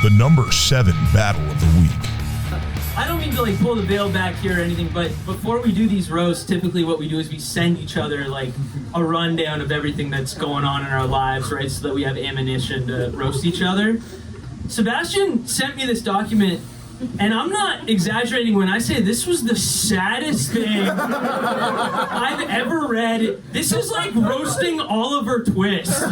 the number 7 battle of the week. I don't mean to like pull the veil back here or anything, but before we do these roasts, typically what we do is we send each other like a rundown of everything that's going on in our lives, right? So that we have ammunition to roast each other. Sebastian sent me this document, and I'm not exaggerating when I say this was the saddest thing I've ever read. This is like roasting Oliver Twist.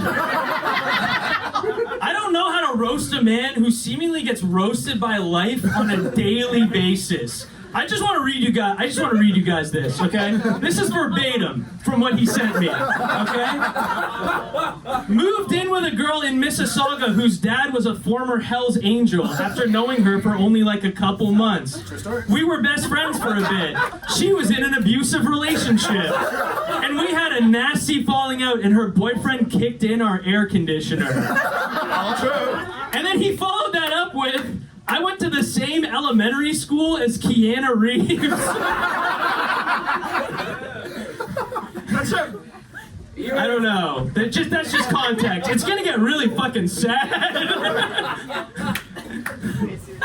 I don't know how to roast a man who seemingly gets roasted by life on a daily basis. I just want to read you guys this, okay? This is verbatim from what he sent me, okay? Moved in with a girl in Mississauga whose dad was a former Hell's Angel after knowing her for only like a couple months. We were best friends for a bit. She was in an abusive relationship. And we had a nasty falling out and her boyfriend kicked in our air conditioner. All true. And then he followed that up with, I went to the same elementary school as Keanu Reeves. That's true. I don't know. That's just context. It's gonna get really fucking sad.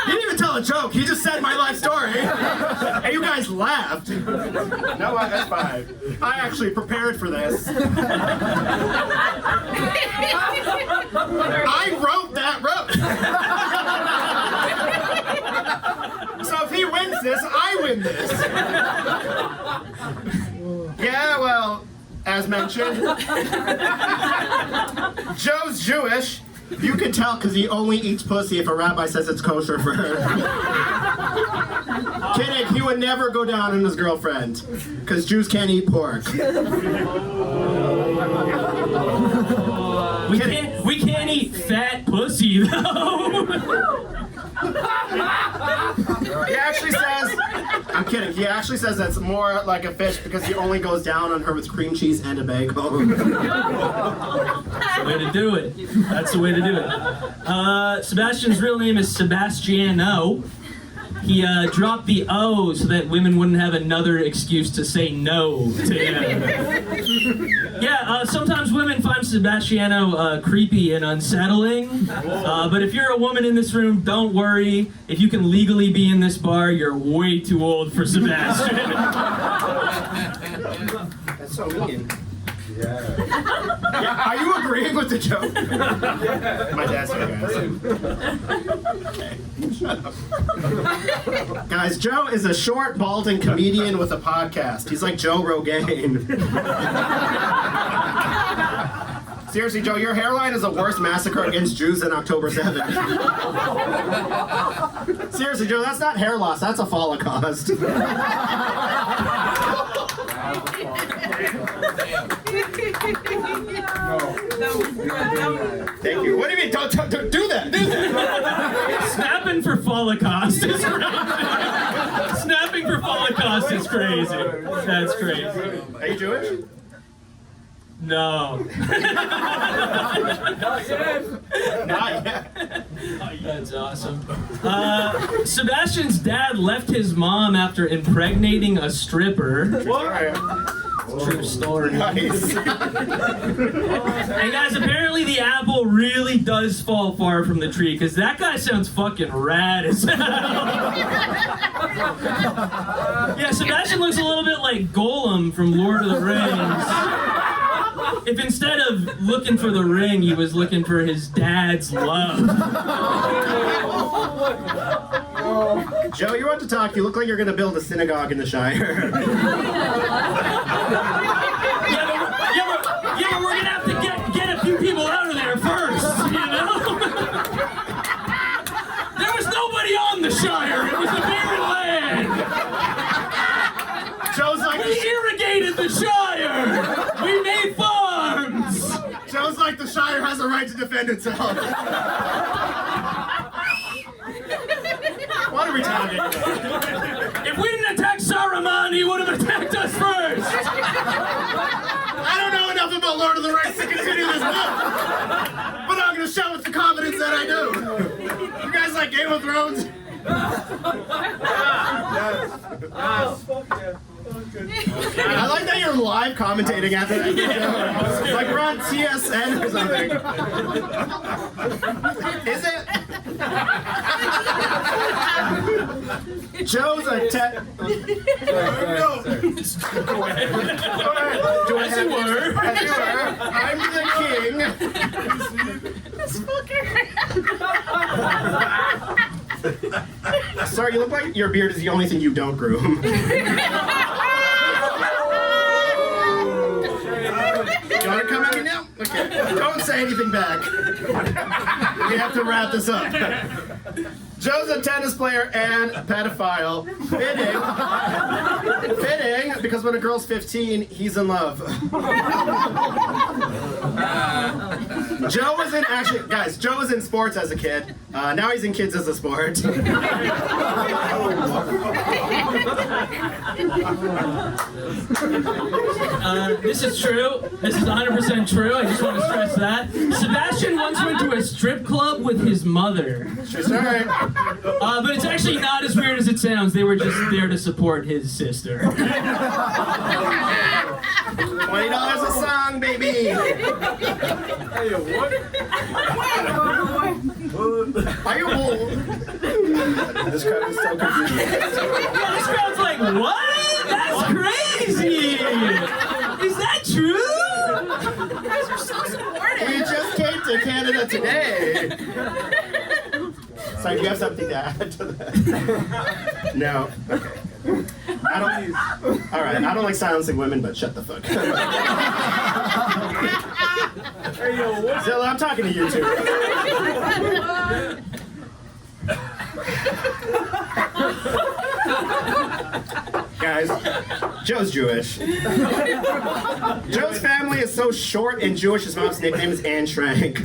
He didn't even tell a joke. He just said my life story. And you guys laughed. No, that's fine. I actually prepared for this. I wrote that roast. So if he wins this, I win this. Yeah, well, as mentioned, Joe's Jewish. You can tell because he only eats pussy if a rabbi says it's kosher for her. Kidding, he would never go down on his girlfriend because Jews can't eat pork. We can't eat fat pussy though. He actually says, I'm kidding, he actually says that's more like a fish because he only goes down on her with cream cheese and a bagel. That's the way to do it. That's the way to do it. Sebastian's real name is Sebastiano. He dropped the O so that women wouldn't have another excuse to say no to him. Yeah, sometimes women find Sebastiano creepy and unsettling. But if you're a woman in this room, don't worry. If you can legally be in this bar, you're way too old for Sebastian. That's so mean. Yeah, are you agreeing with the joke? My dad's here, guys. Okay. Shut up. Guys, Joe is a short, balding comedian with a podcast. He's like Joe Rogan. Seriously, Joe, your hairline is a worse massacre against Jews than October 7th. Seriously, Joe, that's not hair loss, that's a Holocaust. Thank you. What do you mean? Don't do that. Do that. Snapping for Holocaust is crazy. Snapping for Holocaust is crazy. That's crazy. Are you Jewish? No. Not yet. That's awesome. Sebastian's dad left his mom after impregnating a stripper. What? True story. Nice. And guys, apparently the apple really does fall far from the tree, because that guy sounds fucking rad as hell. Yeah, Sebastian looks a little bit like Golem from Lord of the Rings. If instead of looking for the ring, he was looking for his dad's love. Joe, you want to talk? You look like you're going to build a synagogue in the Shire. Yeah, but we're gonna have to get a few people out of there first, you know? There was nobody on the Shire. It was a barren land. Joe's like, We irrigated the Shire. We made farms. Joe's like the Shire has a right to defend itself. What are we talking about? If we didn't attack Saruman, he would have attacked us first. I don't know enough about Lord of the Rings to continue this book, but I'm going to show with the confidence that I do. You guys like Game of Thrones? Yes. I like that you're live commentating after that. It's like we're on TSN or something. Is it? Joe's a As you were. I'm the king. Sorry, you look like your beard is the only thing you don't groom. You want to come at me now? Okay. Don't say anything back. We have to wrap this up. Joe's a tennis player and a pedophile. Fitting, because when a girl's 15, he's in love. Joe was in, actually, guys, Joe was in sports as a kid. Now he's in kids as a sport. This is true. This is 100% true. I just want to stress that. Sebastian once went to a strip club with his mother. Sorry. But it's actually not as weird as it sounds. They were just there to support his sister. $20 a song, baby. Are you old? This crowd is so confused. Yeah, this crowd's like, what? That's crazy! Is that true? You guys are so supportive. We just came to Canada today. Sorry, do you have something to add to that? No? Okay. All right, I don't like silencing women, but shut the fuck up. Zilla, I'm talking to you too. Guys, Joe's Jewish. Joe's family is so short and Jewish, his mom's nickname is Anne Shrank.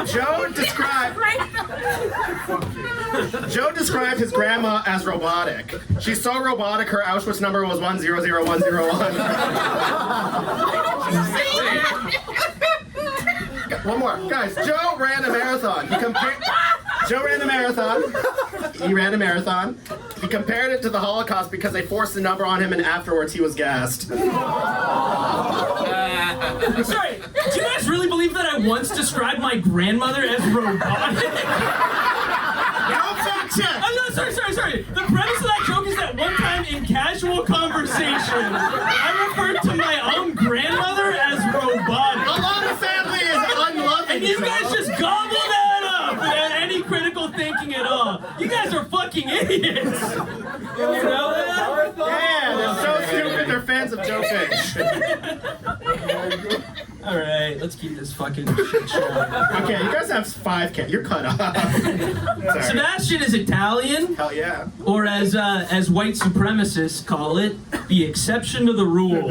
Joe described his grandma as robotic. She's so robotic, her Auschwitz number was 100101. One more. Guys, Joe ran a marathon. Joe ran a marathon. He ran a marathon. He compared it to the Holocaust because they forced the number on him and afterwards he was gassed. Sorry, do you guys really believe that I once described my grandmother as robotic? I'm not, sorry. The premise of that joke is that one time in casual conversation, I referred to my own grandmother as robotic. A lot of family is unloving. And you guys just gobble that up without any critical thinking at all. You guys are fucking idiots. You know that? Yeah, they're so stupid, they're fans of Joe Fish. Alright, let's keep this fucking shit show. Okay, you guys have 5K. You're cut off. Sorry. Sebastian is Italian, Hell yeah. or as white supremacists call it, the exception to the rule.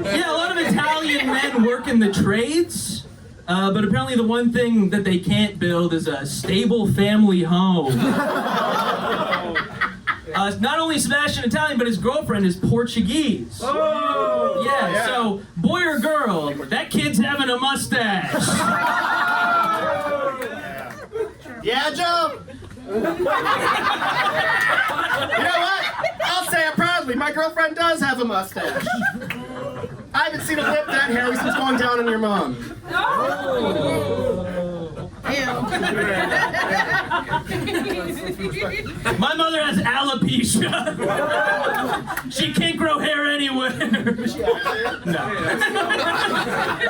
Yeah, a lot of Italian men work in the trades, but apparently the one thing that they can't build is a stable family home. Not only is Sebastian Italian, but his girlfriend is Portuguese. Oh! Yeah, so boy or girl, that kid's having a mustache. Yeah, Joe? You know what? I'll say it proudly. My girlfriend does have a mustache. I haven't seen a lip that hairy since going down on your mom. My mother has alopecia. She can't grow hair anywhere. No.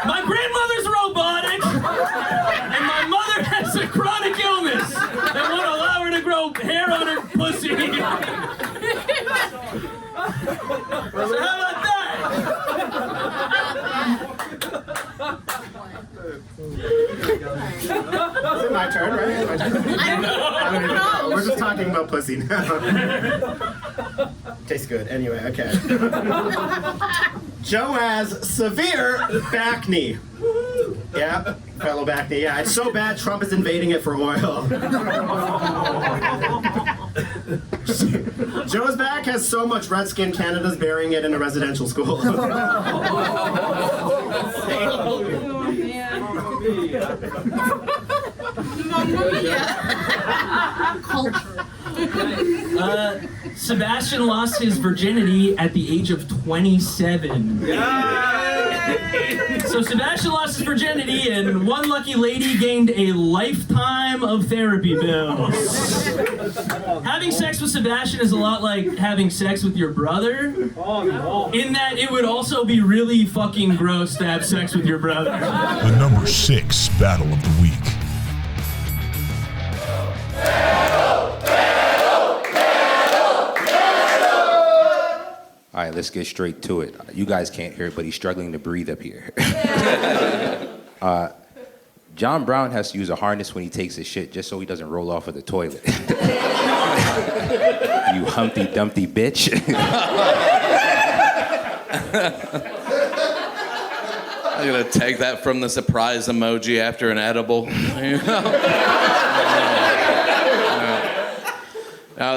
My grandmother's robotic, and my mother has a chronic illness that won't allow her to grow hair on her pussy. So how about that? Is it my turn, right? My turn? I don't know. We're just talking about pussy now. Tastes good. Anyway, okay. Joe has severe back knee. Yeah, fellow back knee. Yeah, it's so bad Trump is invading it for oil. Joe's back has so much red skin, Canada's burying it in a residential school. Sebastian lost his virginity at the age of 27. So Sebastian lost his virginity, and one lucky lady gained a lifetime of therapy bills. Having sex with Sebastian is a lot like having sex with your brother, in that it would also be really fucking gross to have sex with your brother. The number 6 battle of the week. All right, let's get straight to it. You guys can't hear it, but he's struggling to breathe up here. John Brown has to use a harness when he takes his shit just so he doesn't roll off of the toilet. You Humpty Dumpty bitch. I'm gonna take that from the surprise emoji after an edible.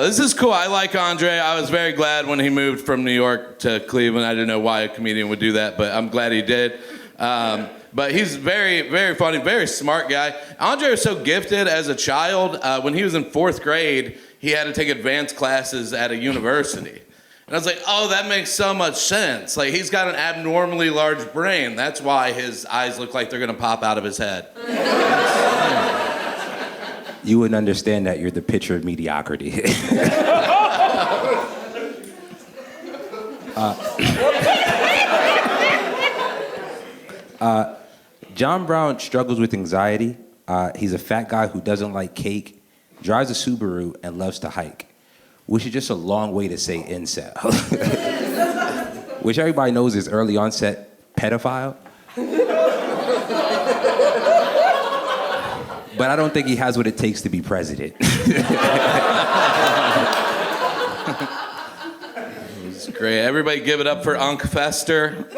This is cool. I like Andre. I was very glad when he moved from New York to Cleveland. I didn't know why a comedian would do that, but I'm glad he did. But he's very, very funny, very smart guy. Andre was so gifted as a child. When he was in 4th grade, he had to take advanced classes at a university. And I was like, oh, that makes so much sense. Like, he's got an abnormally large brain. That's why his eyes look like they're gonna pop out of his head. You wouldn't understand that. You're the picture of mediocrity. John Brown struggles with anxiety. He's a fat guy who doesn't like cake, drives a Subaru, and loves to hike, which is just a long way to say incel. Which everybody knows is early onset pedophile. But I don't think he has what it takes to be president. It's great. Everybody give it up for Unc Fester.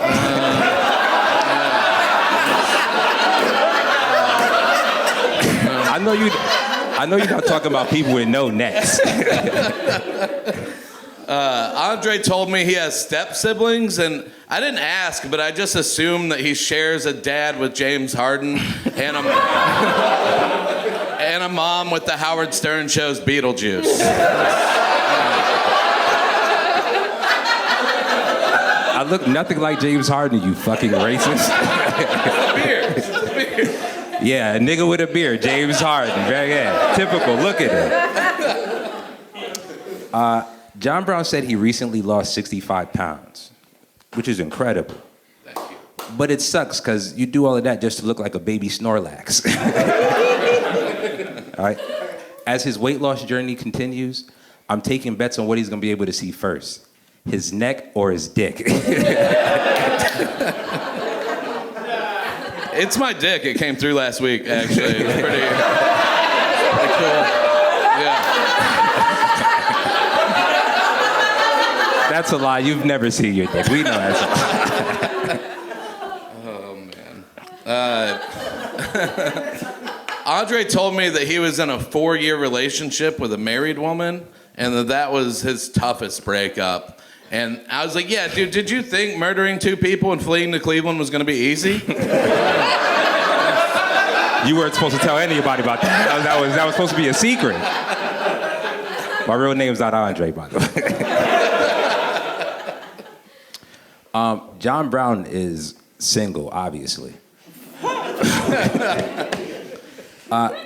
I know you're not talking about people with no necks. Andre told me he has step siblings, and I didn't ask, but I just assumed that he shares a dad with James Harden and a mom with the Howard Stern show's Beetlejuice. I look nothing like James Harden, you fucking racist. Beard. Yeah, a nigga with a beard, James Harden. Very good. Typical, look at him. John Brown said he recently lost 65 pounds, which is incredible. Thank you. But it sucks because you do all of that just to look like a baby Snorlax. All right? As his weight loss journey continues, I'm taking bets on what he's gonna be able to see first. His neck or his dick. It's my dick. It came through last week, actually. It's pretty cool. Yeah. That's a lie. You've never seen your dick. We know that's a lie. Oh, man. Andre told me that he was in a 4-year relationship with a married woman, and that was his toughest breakup. And I was like, yeah, dude, did you think murdering 2 people and fleeing to Cleveland was gonna be easy? You weren't supposed to tell anybody about that. That was supposed to be a secret. My real name's not Andre, by the way. John Brown is single, obviously.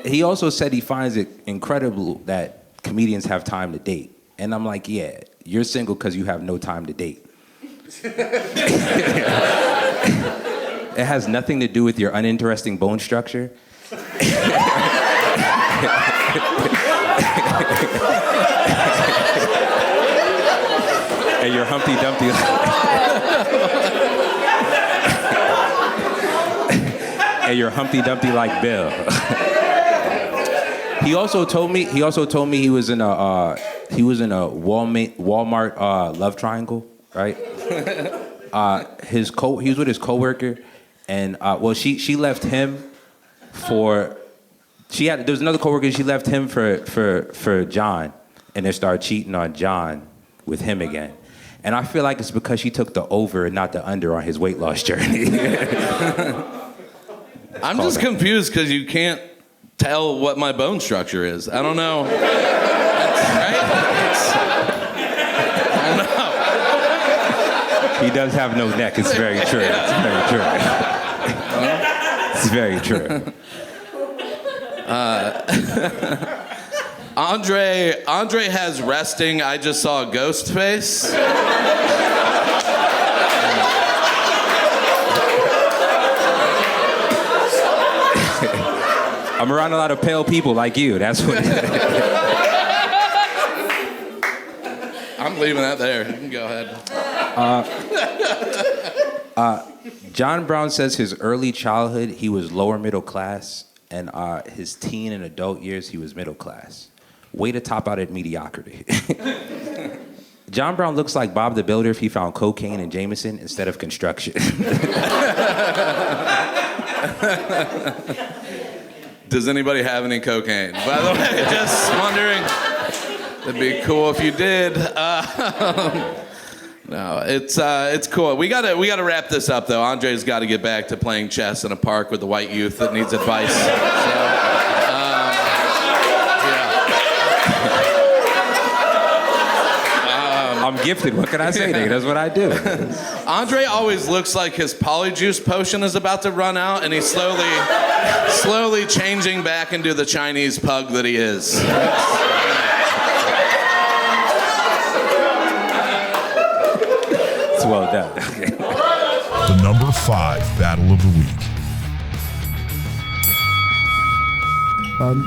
He also said he finds it incredible that comedians have time to date. And I'm like, yeah, you're single because you have no time to date. It has nothing to do with your uninteresting bone structure. And your Humpty Dumpty. And your Humpty Dumpty like Bill. He also told me he was in a Walmart love triangle, right? He was with his coworker, and she left him for. There was another coworker. She left him for John, and then started cheating on John with him again. And I feel like it's because she took the over and not the under on his weight loss journey. I'm just confused because you can't tell what my bone structure is. I don't know. Right? I don't know. He does have no neck. It's very true. It's very true. It's very true. Andre has resting. I just saw a ghost face. I'm around a lot of pale people like you. That's what. I'm leaving that there. You can go ahead. John Brown says his early childhood he was lower middle class, and his teen and adult years he was middle class. Way to top out at mediocrity. John Brown looks like Bob the Builder if he found cocaine in Jameson instead of construction. Does anybody have any cocaine? By the way, just wondering. It'd be cool if you did. No, it's cool. We gotta wrap this up though. Andre's got to get back to playing chess in a park with the white youth that needs advice. So, I'm gifted. What can I say, nigga? That's what I do. Andre always looks like his polyjuice potion is about to run out, and he's slowly changing back into the Chinese pug that he is. It's well done. The number 5 battle of the week.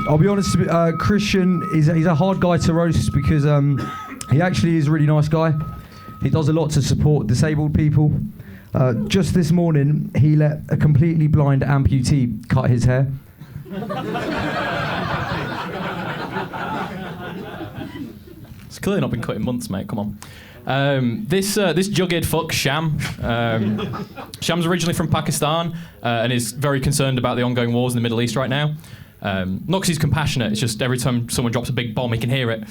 I'll be honest, Christian he's a hard guy to roast because he actually is a really nice guy. He does a lot to support disabled people. Just this morning, he let a completely blind amputee cut his hair. It's clearly not been cut in months, mate. Come on. This jughead fuck, Sham. Sham's originally from Pakistan and is very concerned about the ongoing wars in the Middle East right now. Not because he's compassionate, it's just every time someone drops a big bomb, he can hear it.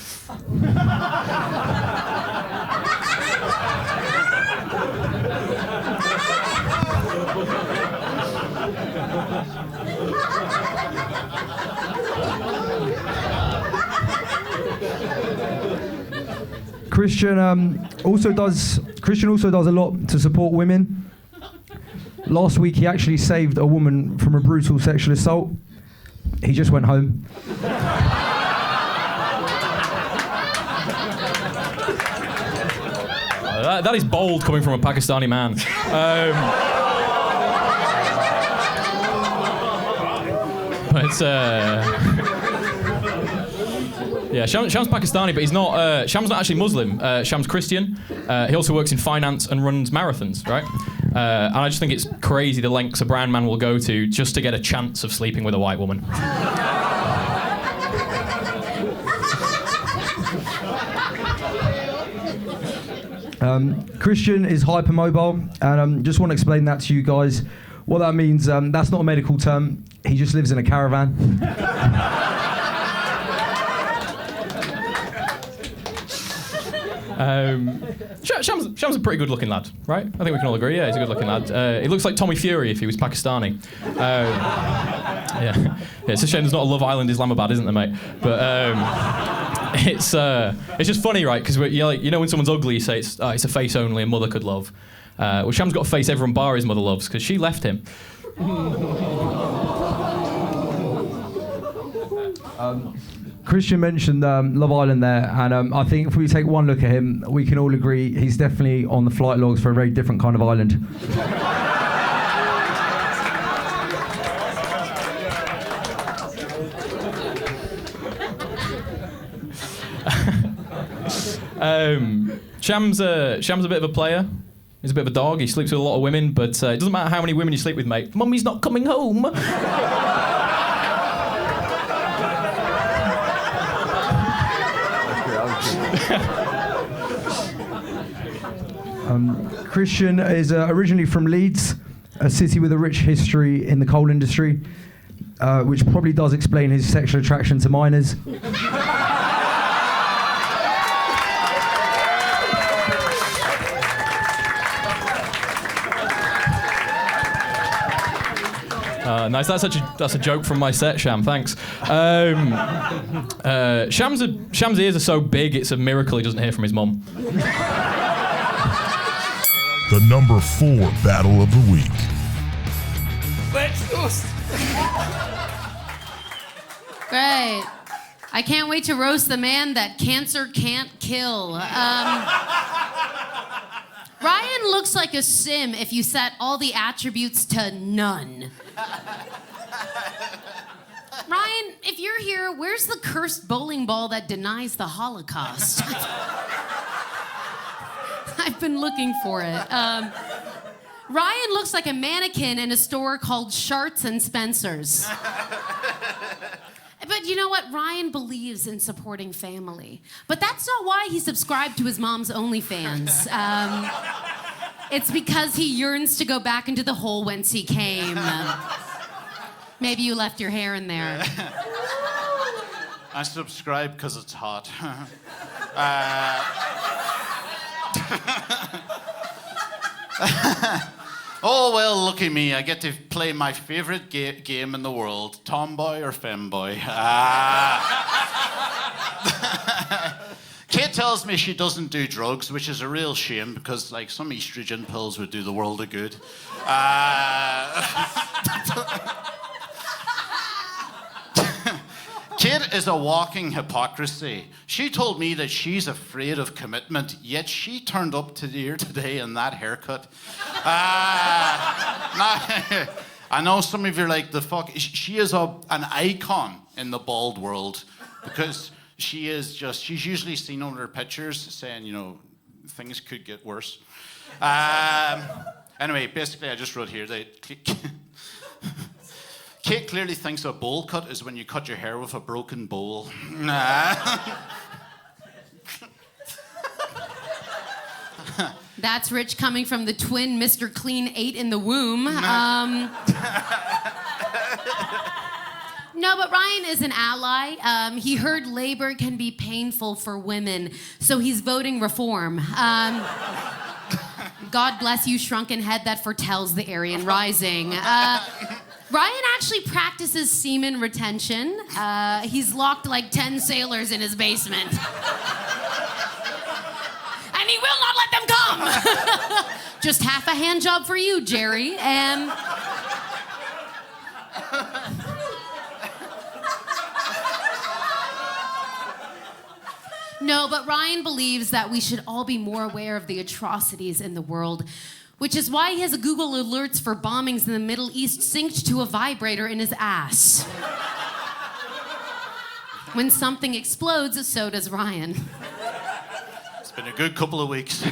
Christian also does a lot to support women. Last week, he actually saved a woman from a brutal sexual assault. He just went home. That is bold coming from a Pakistani man. But yeah, Sham's Pakistani, but he's not. Sham's not actually Muslim. Sham's Christian. He also works in finance and runs marathons, right? And I just think it's crazy the lengths a brown man will go to just to get a chance of sleeping with a white woman. Christian is hypermobile, and just want to explain that to you guys. What that means, that's not a medical term. He just lives in a caravan. Sham's a pretty good-looking lad, right? I think we can all agree. Yeah, he's a good-looking lad. He looks like Tommy Fury if he was Pakistani. Yeah, it's a shame there's not a Love Island Islamabad, isn't there, mate? But it's just funny, right? Because you know when someone's ugly, you say it's a face only a mother could love. Well, Sham's got a face everyone bar his mother loves because she left him. Christian mentioned Love Island there, and I think if we take one look at him, we can all agree he's definitely on the flight logs for a very different kind of island. Sham's a bit of a player. He's a bit of a dog. He sleeps with a lot of women, but it doesn't matter how many women you sleep with, mate. Mummy's not coming home. Christian is originally from Leeds, a city with a rich history in the coal industry, which probably does explain his sexual attraction to minors. Nice. That's a joke from my set, Sham. Thanks. Sham's ears are so big, it's a miracle he doesn't hear from his mum. The number 4 battle of the week. Great. I can't wait to roast the man that cancer can't kill. Ryan looks like a sim if you set all the attributes to none. Ryan, if you're here, where's the cursed bowling ball that denies the Holocaust? I've been looking for it. Ryan looks like a mannequin in a store called Sharts and Spencer's. But you know what? Ryan believes in supporting family. But that's not why he subscribed to his mom's OnlyFans. It's because he yearns to go back into the hole whence he came. Maybe you left your hair in there. I subscribe because it's hot. Oh, well, look at me. I get to play my favorite game in the world, tomboy or femboy. Kate tells me she doesn't do drugs, which is a real shame because, like, some estrogen pills would do the world of good. Kate is a walking hypocrisy. She told me that she's afraid of commitment, yet she turned up to here today in that haircut. I know some of you are like, the fuck. She is an icon in the bald world because she's usually seen on her pictures saying, you know, things could get worse. Anyway, basically, I just wrote here that Kate clearly thinks a bowl cut is when you cut your hair with a broken bowl. That's rich coming from the twin Mr. Clean 8 in the womb. No, but Ryan is an ally. He heard labor can be painful for women, so he's voting reform. God bless you, shrunken head that foretells the Aryan Rising. Ryan actually practices semen retention. He's locked like 10 sailors in his basement. And he will not let them come! Just half a hand job for you, Jerry. No, but Ryan believes that we should all be more aware of the atrocities in the world, which is why he has a Google Alerts for bombings in the Middle East synced to a vibrator in his ass. When something explodes, so does Ryan. It's been a good couple of weeks.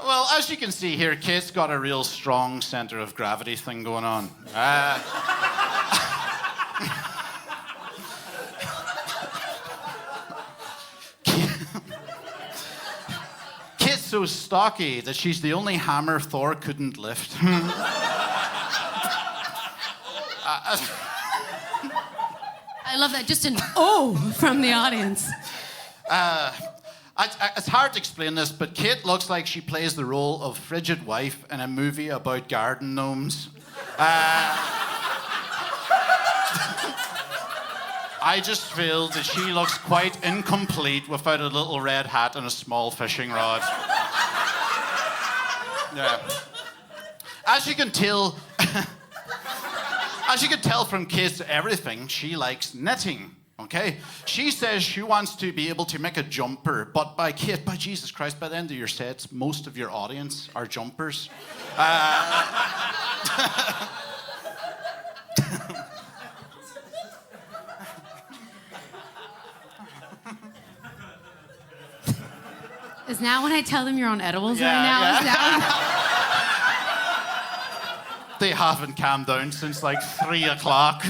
Well, as you can see here, Kate's got a real strong center of gravity thing going on. Kate's so stocky that she's the only hammer Thor couldn't lift. I love that. Just an oh from the audience. It's hard to explain this, but Kate looks like she plays the role of frigid wife in a movie about garden gnomes. I just feel that she looks quite incomplete without a little red hat and a small fishing rod. Yeah. As you can tell from Kate's everything, she likes knitting. Okay? She says she wants to be able to make a jumper, but by Jesus Christ, by the end of your sets, most of your audience are jumpers. Is now when I tell them you're on edibles right now? Yeah. Is that They haven't calmed down since like 3 o'clock.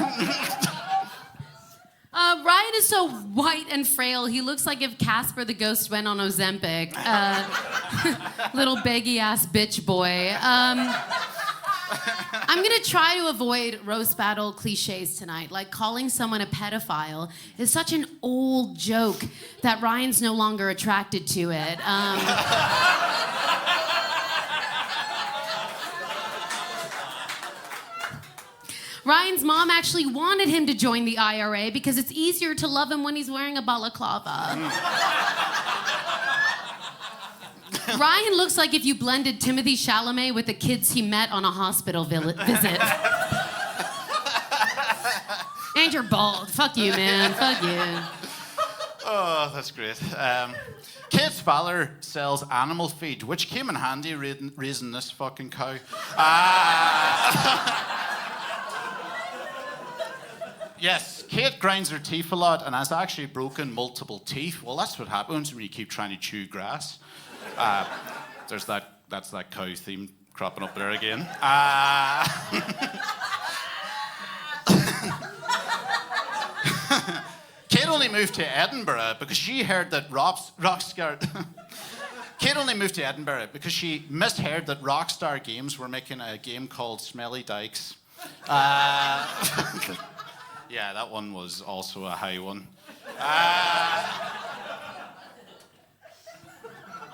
Ryan is so white and frail. He looks like if Casper the Ghost went on Ozempic. Little baggy-ass bitch boy. I'm gonna try to avoid roast battle cliches tonight. Like calling someone a pedophile is such an old joke that Ryan's no longer attracted to it. Ryan's mom actually wanted him to join the IRA because it's easier to love him when he's wearing a balaclava. Ryan looks like if you blended Timothy Chalamet with the kids he met on a hospital visit. And you're bald. Fuck you, man. Fuck you. Oh, that's great. Kate's father sells animal feed, which came in handy raising this fucking cow. Yes, Kate grinds her teeth a lot and has actually broken multiple teeth. Well, that's what happens when you keep trying to chew grass. That's that cow theme cropping up there again. Kate only moved to Edinburgh because she heard that Kate only moved to Edinburgh because she misheard that Rockstar Games were making a game called Smelly Dykes. Yeah, that one was also a high one.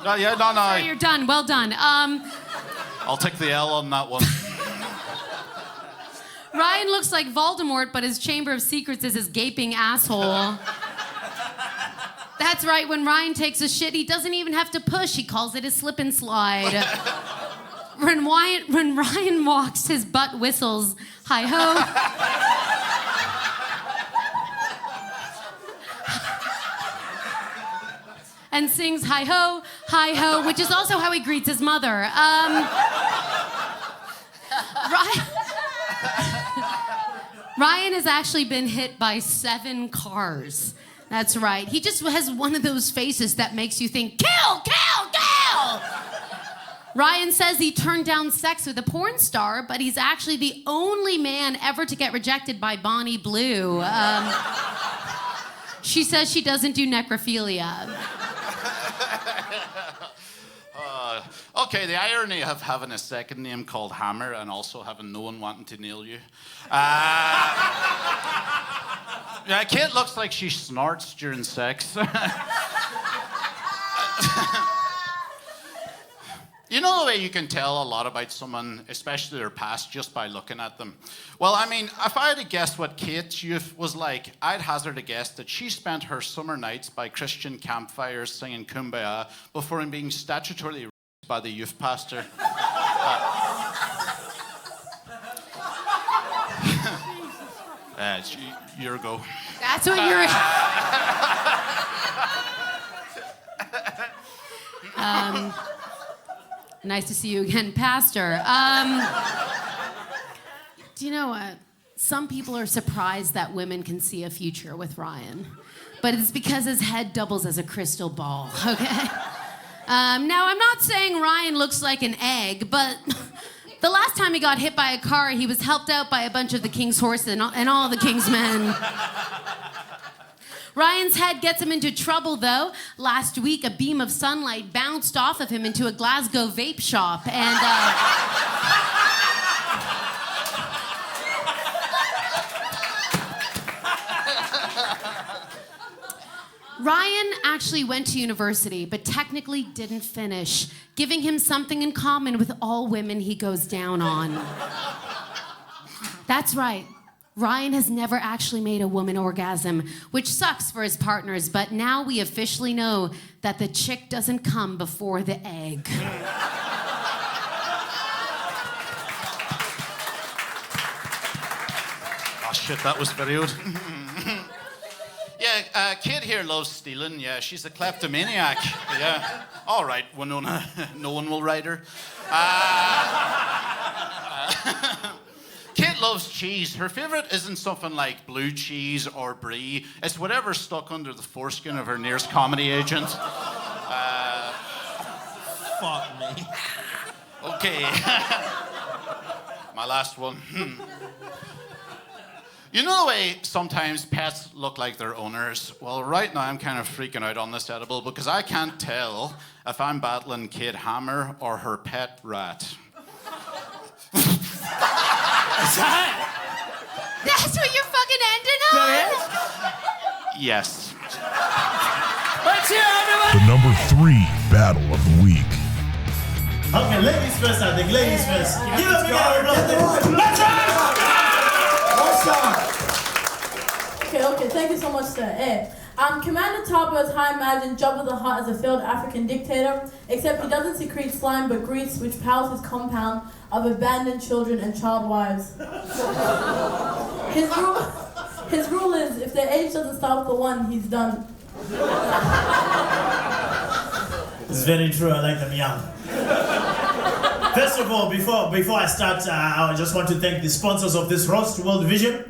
No. Sorry, you're done. Well done. I'll take the L on that one. Ryan looks like Voldemort, but his Chamber of Secrets is his gaping asshole. That's right, when Ryan takes a shit, he doesn't even have to push. He calls it a slip and slide. When Ryan walks, his butt whistles, hi-ho. And sings hi-ho, which is also how he greets his mother. Ryan has actually been hit by 7 cars. That's right. He just has one of those faces that makes you think, kill, kill, kill! Ryan says he turned down sex with a porn star, but he's actually the only man ever to get rejected by Bonnie Blue. She says she doesn't do necrophilia. Okay, the irony of having a second name called Hammer and also having no one wanting to nail you. Yeah, Kate looks like she snorts during sex. You know the way you can tell a lot about someone, especially their past, just by looking at them? Well, I mean, if I had to guess what Kate's youth was like, I'd hazard a guess that she spent her summer nights by Christian campfires singing Kumbaya before being statutorily raped by the youth pastor. It's your go. That's what you're... Nice to see you again, Pastor. Do you know what? Some people are surprised that women can see a future with Ryan. But it's because his head doubles as a crystal ball, okay? Now, I'm not saying Ryan looks like an egg, but the last time he got hit by a car, he was helped out by a bunch of the king's horses and all the king's men. Ryan's head gets him into trouble, though. Last week, a beam of sunlight bounced off of him into a Glasgow vape shop, and... Ryan actually went to university, but technically didn't finish, giving him something in common with all women he goes down on. That's right. Ryan has never actually made a woman orgasm, which sucks for his partners, but now we officially know that the chick doesn't come before the egg. Oh shit, that was very old. Yeah, Kate here loves stealing. Yeah, she's a kleptomaniac. Yeah. All right, Winona, no one will ride her. Kate loves cheese. Her favorite isn't something like blue cheese or brie. It's whatever's stuck under the foreskin of her nearest comedy agent. Fuck me. Okay. My last one. You know the way sometimes pets look like their owners? Well, right now I'm kind of freaking out on this edible because I can't tell if I'm battling Kate Hammer or her pet rat. That's what you're fucking ending on? Yes. Let's hear everybody. The number 3 battle of the week. Okay, ladies first, I think. Ladies first. Give us a round of applause. Let's go! Okay, thank you so much, sir. Commander Tabo has high imagined Jabba the Hutt as a failed African dictator, except he doesn't secrete slime but grease, which powers his compound of abandoned children and child wives. His rule is, if their age doesn't start with the 1, he's done. It's very true, I like them young. First of all, before I start, I just want to thank the sponsors of this roast, World Vision,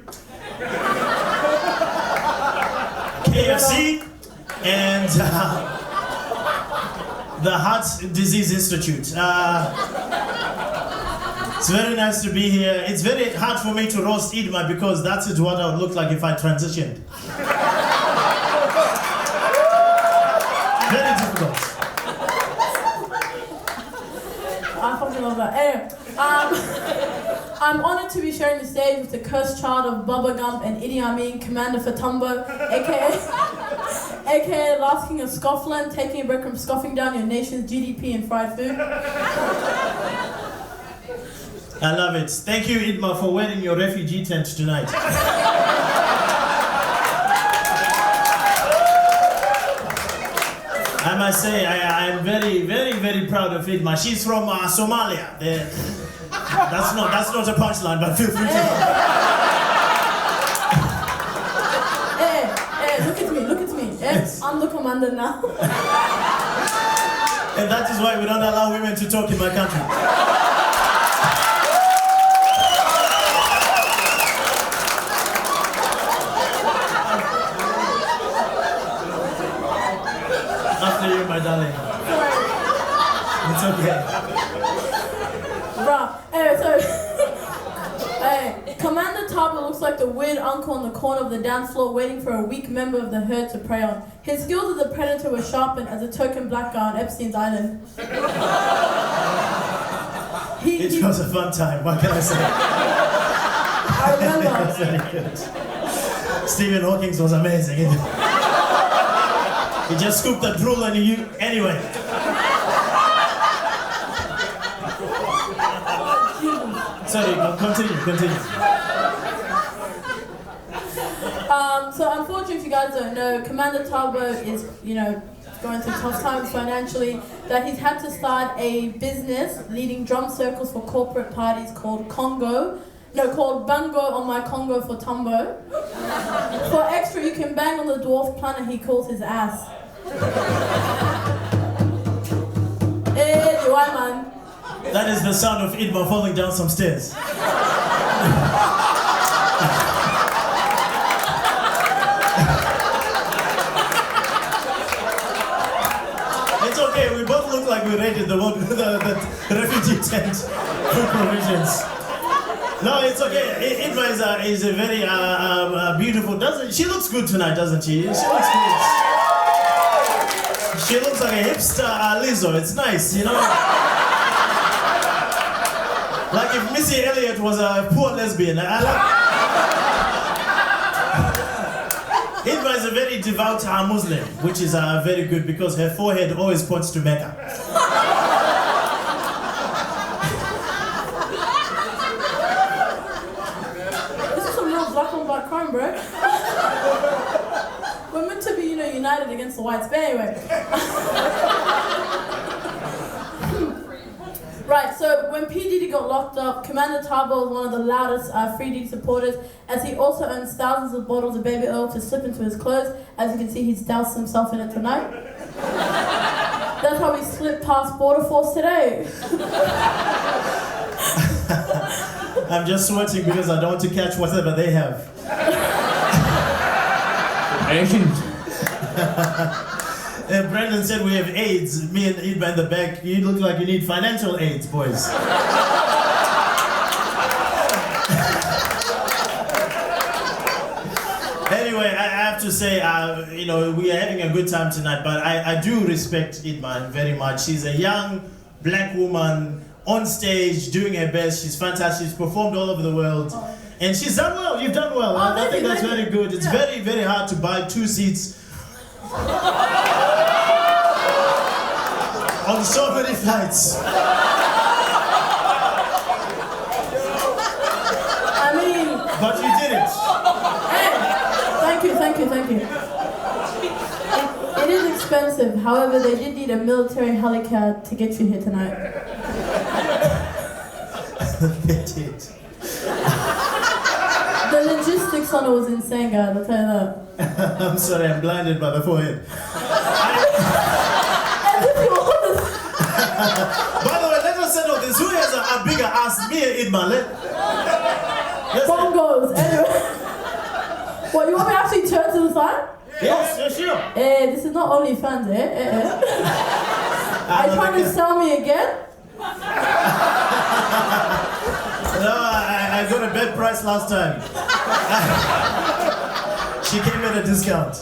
KFC, and the Heart Disease Institute. It's very nice to be here. It's very hard for me to roast Idma because that's what I would look like if I transitioned. Very difficult. I fucking love that. Anyway, I'm honored to be sharing the stage with the cursed child of Bubba Gump and Idi Amin, Commander for Tumbo, aka last king of Scotland, taking a break from scoffing down your nation's GDP and fried food. I love it. Thank you, Idma, for wearing your refugee tent tonight. I must say, I'm very, very, very proud of Idma. She's from Somalia. That's not a punchline, but feel free to. Hey, look at me. Yes. I'm the commander now. And that is why we don't allow women to talk in my country. After you, my darling. It's okay. Bruh. Anyway, so Commander Tabo looks like the weird uncle in the corner of the dance floor waiting for a weak member of the herd to prey on. His skills as a predator were sharpened as a token black guy on Epstein's island. It was a fun time, what can I say? I remember. It was very good. Stephen Hawking was amazing, isn't it? He just scooped the drool and you. Anyway. Sorry, continue. So unfortunately, if you guys don't know, Commander Tabo is, going through tough times financially, that he's had to start a business leading drum circles for corporate parties called called Bango on my Congo for Tumbo. For extra, you can bang on the dwarf planet he calls his ass. Hey, do I, man? That is the sound of Idma falling down some stairs. It's okay, we both look like we raided the refugee tent food provisions. No, it's okay. Idma is a very beautiful. She looks good tonight, doesn't she? She looks good. She looks like a hipster Lizzo. It's nice, Like if Missy Elliott was a poor lesbian. Idma is a very devout Muslim, which is very good because her forehead always points to Mecca. This is some real black on black crime, bro. We're meant to be, united against the whites, but anyway. Right, so when P. Diddy got locked up, Commander Tabo was one of the loudest Free Diddy supporters, as he also owns thousands of bottles of baby oil to slip into his clothes. As you can see, he's doused himself in it tonight. That's how we slipped past Border Force today. I'm just sweating because I don't want to catch whatever they have. Brandon said we have AIDS. Me and Idma in the back. You look like you need financial aids, boys. Anyway, I have to say, we are having a good time tonight, but I do respect Idma very much. She's a young black woman on stage doing her best. She's fantastic. She's performed all over the world. And she's done well. You've done well. I think that's very good. It's very, very hard to buy 2 seats on so many flights. I mean... But you did it. you. It is expensive. However, they did need a military helicopter to get you here tonight. They did. The logistics on it was insane, guys. I'll tell you that. I'm sorry, I'm blinded by the forehead. By the way, let us settle this. Who has a bigger ass, me or Idma? Bongos. Anyway. What, you want me to actually turn to the side? Yes, sure. This is not OnlyFans, Are you trying to sell me again? No, I got a bad price last time. She came at a discount.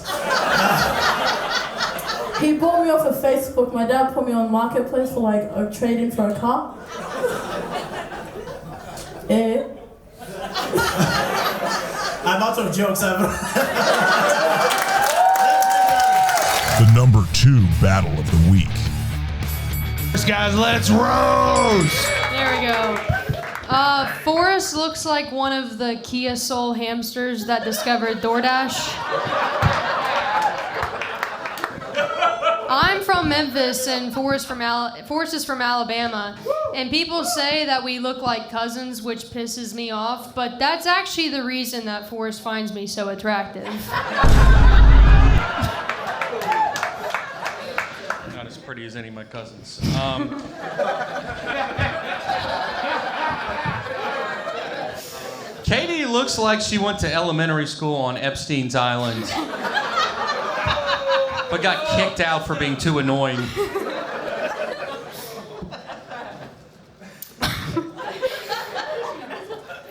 He bought me off of Facebook. My dad put me on Marketplace for like a trade-in for a car. I'm out of jokes. The number 2 battle of the week. Guys, let's roast! There we go. Forrest looks like one of the Kia Soul hamsters that discovered DoorDash. I'm from Memphis and Forrest is from Alabama. And people say that we look like cousins, which pisses me off, but that's actually the reason that Forrest finds me so attractive. Not as pretty as any of my cousins. Katie looks like she went to elementary school on Epstein's Island, but got kicked out for being too annoying.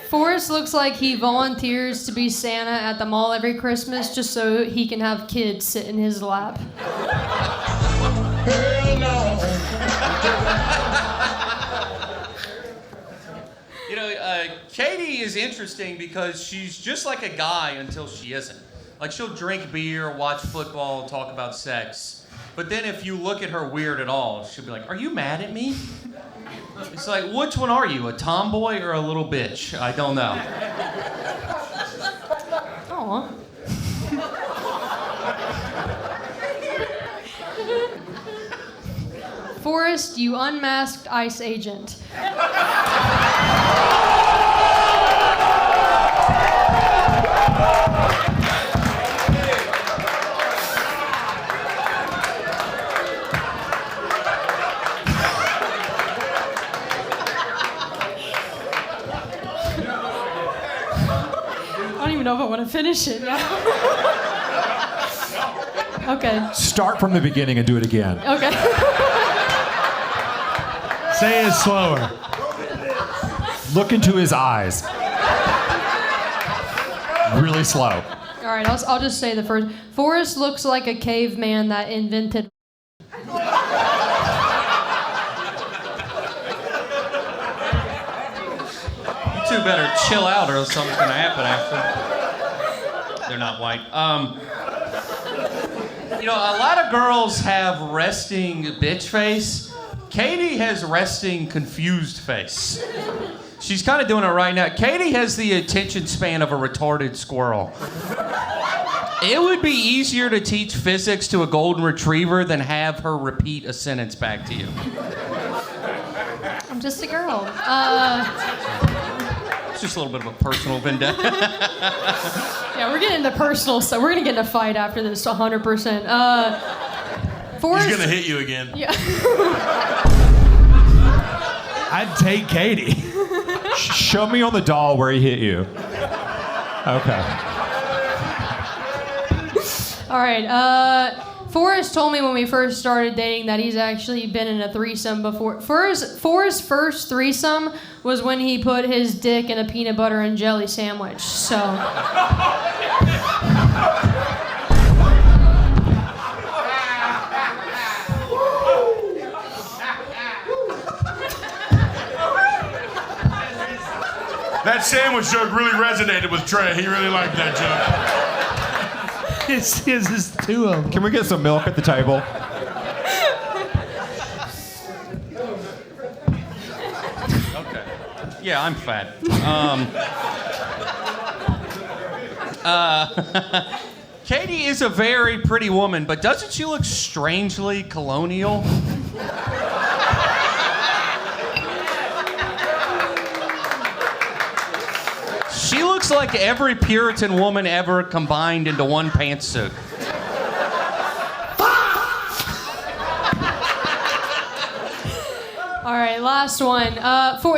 Forrest looks like he volunteers to be Santa at the mall every Christmas just so he can have kids sit in his lap. Hell no! You know, Katie is interesting because she's just like a guy until she isn't. Like, she'll drink beer, watch football, talk about sex. But then if you look at her weird at all, she'll be like, "Are you mad at me?" It's like, which one are you, a tomboy or a little bitch? I don't know. Aw. Forrest, you unmasked ICE agent. I don't even know if I want to finish it now. Okay. Start from the beginning and do it again. Okay. Say it slower. Look into his eyes. Really slow. All right, I'll just say the first. Forrest looks like a caveman that invented. You two better chill out or something's gonna happen after. They're not white. You know, a lot of girls have resting bitch face. Katie has resting confused face. She's kind of doing it right now. Katie has the attention span of a retarded squirrel. It would be easier to teach physics to a golden retriever than have her repeat a sentence back to you. I'm just a girl. It's just a little bit of a personal vendetta. Yeah, we're getting into personal stuff. We're gonna get in a fight after this, 100%. Forrest, He's gonna hit you again. Yeah. I'd take Katie. Show me on the doll where he hit you. Okay. All right. Forrest told me when we first started dating that he's actually been in a threesome before. Forrest's first threesome was when he put his dick in a peanut butter and jelly sandwich. So. That sandwich joke really resonated with Trey. He really liked that joke. It's two of them. Can we get some milk at the table? Okay. Yeah, I'm fat. Katie is a very pretty woman, but doesn't she look strangely colonial? She looks like every Puritan woman ever combined into one pantsuit. All right, last one.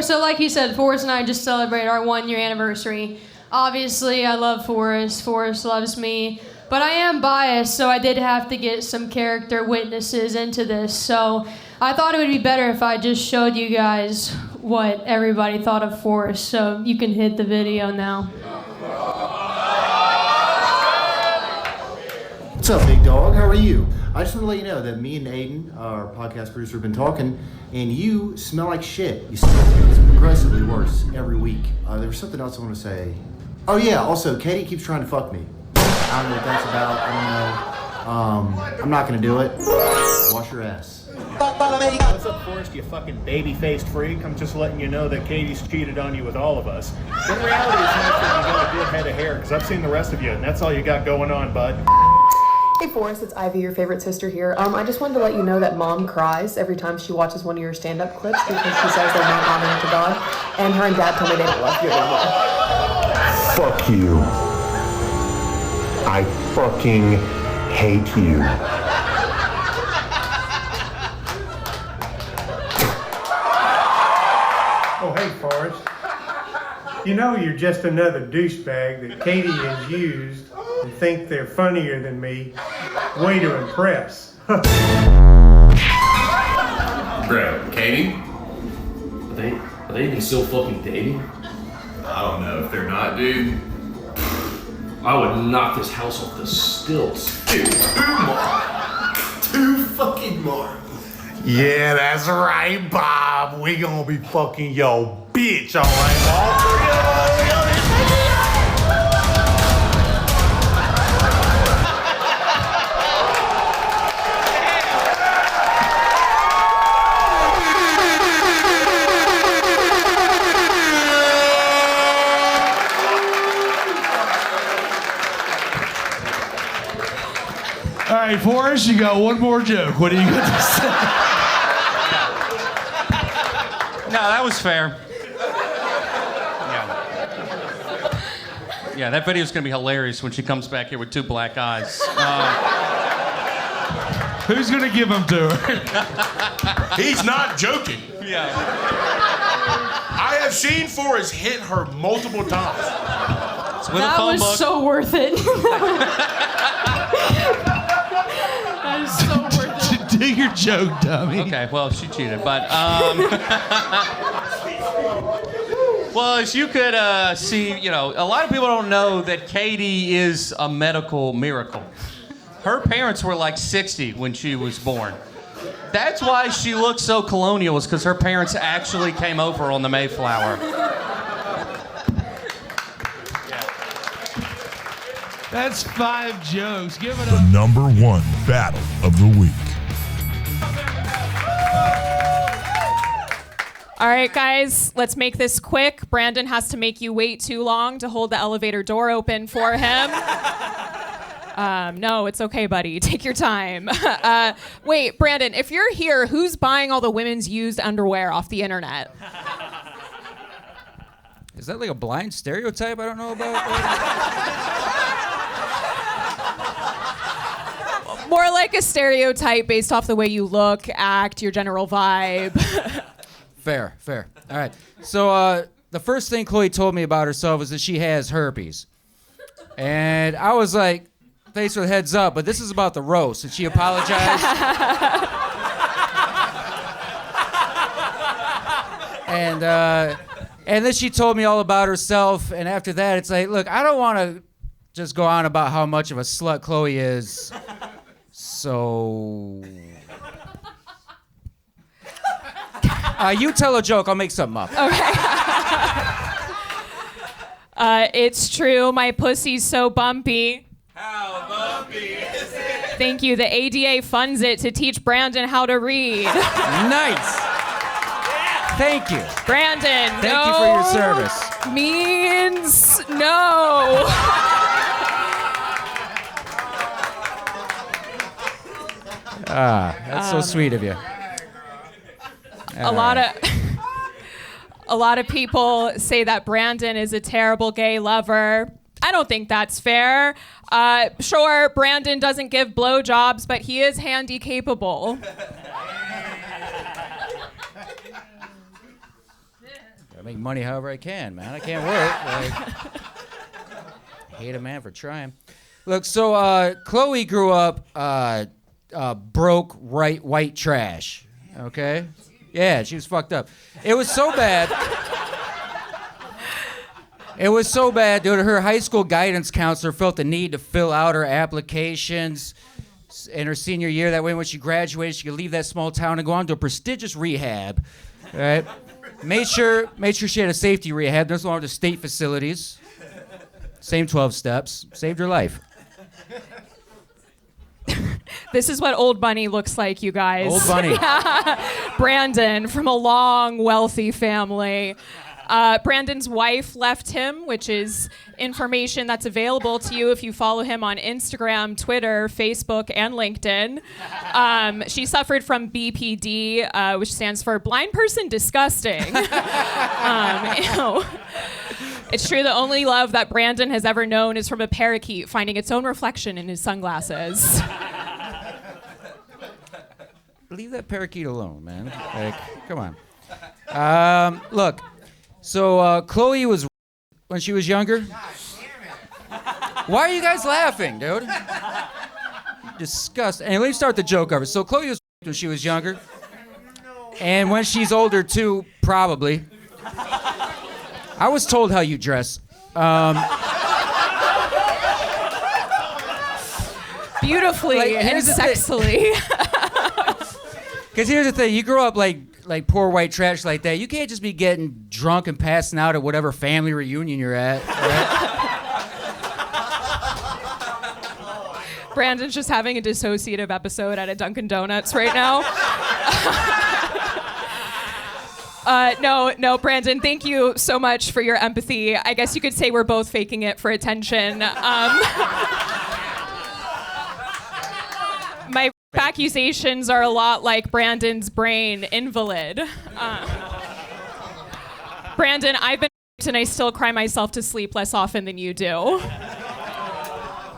So like he said, Forrest and I just celebrated our 1-year anniversary. Obviously, I love Forrest. Forrest loves me. But I am biased, so I did have to get some character witnesses into this. So I thought it would be better if I just showed you guys what everybody thought of Forrest. So you can hit the video now. What's up, big dog? How are you? I just want to let you know that me and Aiden, our podcast producer, have been talking, and you smell like shit. You smell it's progressively worse every week. There was something else I want to say. Oh yeah, also, Katie keeps trying to fuck me. I don't know what that's about. I don't know. I'm not gonna do it. Wash your ass. What's up, Forrest, you fucking baby-faced freak? I'm just letting you know that Katie's cheated on you with all of us. In reality, it's nice that you got a good head of hair, because I've seen the rest of you, and that's all you got going on, bud. Hey Forrest, it's Ivy, your favorite sister here. I just wanted to let you know that Mom cries every time she watches one of your stand-up clips because she says they're not honoring to God, and her and Dad told me they don't love you anymore. Fuck you. I fucking hate you. Oh, hey, Forrest. You know you're just another douchebag that Katie has used and think they're funnier than me. Way to impress. Bro, Katie? Are they even still fucking dating? I don't know if they're not, dude. I would knock this house off the stilts. Dude, 2 more. 2 fucking more. Yeah, that's right, Bob. We gonna be fucking your bitch, all right, Bob? All right, Forrest, you got one more joke. What do you got to say? No, that was fair. Yeah, that video's gonna be hilarious when she comes back here with 2 black eyes. Who's gonna give them to her? He's not joking. Yeah. I have seen Forrest hit her multiple times. That was so worth it. That is so worth it. Do your joke, dummy. Okay, well, she cheated, but well, as you could see, you know, a lot of people don't know that Katie is a medical miracle. Her parents were like 60 when she was born. That's why she looks so colonial, is because her parents actually came over on the Mayflower. That's 5 jokes. Give it The up. number 1 battle of the week. All right, guys, let's make this quick. Brandon has to make you wait too long to hold the elevator door open for him. No, it's okay, buddy. Take your time. Wait, Brandon, if you're here, who's buying all the women's used underwear off the internet? Is that like a blind stereotype I don't know about? More like a stereotype based off the way you look, act, your general vibe. Fair. All right. So the first thing Chloe told me about herself is that she has herpes. And I was like, thanks for the heads up, but this is about the roast. And she apologized. And then she told me all about herself. And after that, it's like, look, I don't want to just go on about how much of a slut Chloe is. So... you tell a joke, I'll make something up. Okay. It's true, my pussy's so bumpy. How bumpy is it? Thank you. The ADA funds it to teach Brandon how to read. Nice. Thank you. Brandon, Thank you for your service. Means no. That's so sweet of you. A lot of people say that Brandon is a terrible gay lover. I don't think that's fair. Sure, Brandon doesn't give blowjobs, but he is handy capable. I make money however I can, man. I can't work. Hate a man for trying. Look, so Chloe grew up broke, white trash. Okay? Yeah, she was fucked up. It was so bad. It was so bad, dude. Her high school guidance counselor felt the need to fill out her applications in her senior year. That way, when she graduated, she could leave that small town and go on to a prestigious rehab. Right? Made sure she had a safety rehab. There's one of the state facilities. Same 12 steps. Saved her life. This is what Old Bunny looks like, you guys. Old Bunny. Brandon from a long, wealthy family. Brandon's wife left him, which is information that's available to you if you follow him on Instagram, Twitter, Facebook, and LinkedIn. She suffered from BPD, which stands for Blind Person Disgusting. Ew. It's true, the only love that Brandon has ever known is from a parakeet finding its own reflection in his sunglasses. Leave that parakeet alone, man. Like, come on. Look, so Chloe was when she was younger. Why are you guys laughing, dude? Disgusting. And let me start the joke over. So Chloe was when she was younger. And when she's older, too, probably. I was told how you dress. Beautifully and sexily. Because here's the thing, you grow up like poor white trash like that. You can't just be getting drunk and passing out at whatever family reunion you're at. Right? Brandon's just having a dissociative episode at a Dunkin' Donuts right now. No, Brandon, thank you so much for your empathy. I guess you could say we're both faking it for attention. My accusations are a lot like Brandon's brain, invalid. Brandon, I've been and I still cry myself to sleep less often than you do.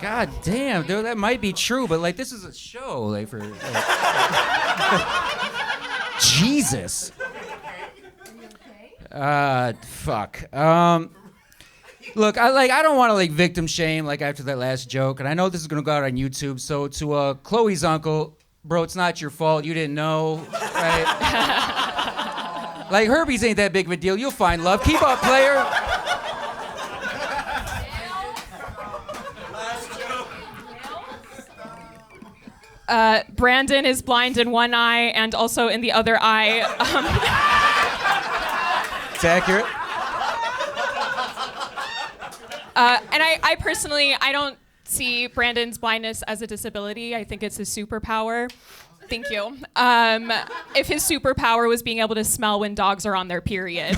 God damn, dude, that might be true, but like this is a show, like for Jesus. Fuck. Look, I don't want to like victim shame like after that last joke, and I know this is gonna go out on YouTube. So to Chloe's uncle, bro, it's not your fault. You didn't know, right? Like herpes ain't that big of a deal. You'll find love. Keep up, player. Brandon is blind in one eye and also in the other eye. It's accurate. And I personally, I don't see Brandon's blindness as a disability. I think it's his superpower. Thank you. If his superpower was being able to smell when dogs are on their period.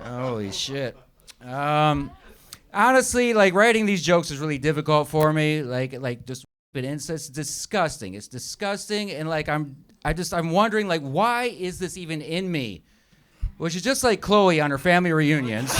Holy shit. Honestly, like writing these jokes is really difficult for me. Like just it's disgusting. It's disgusting, and like I'm wondering like why is this even in me? Which is just like Chloe on her family reunions.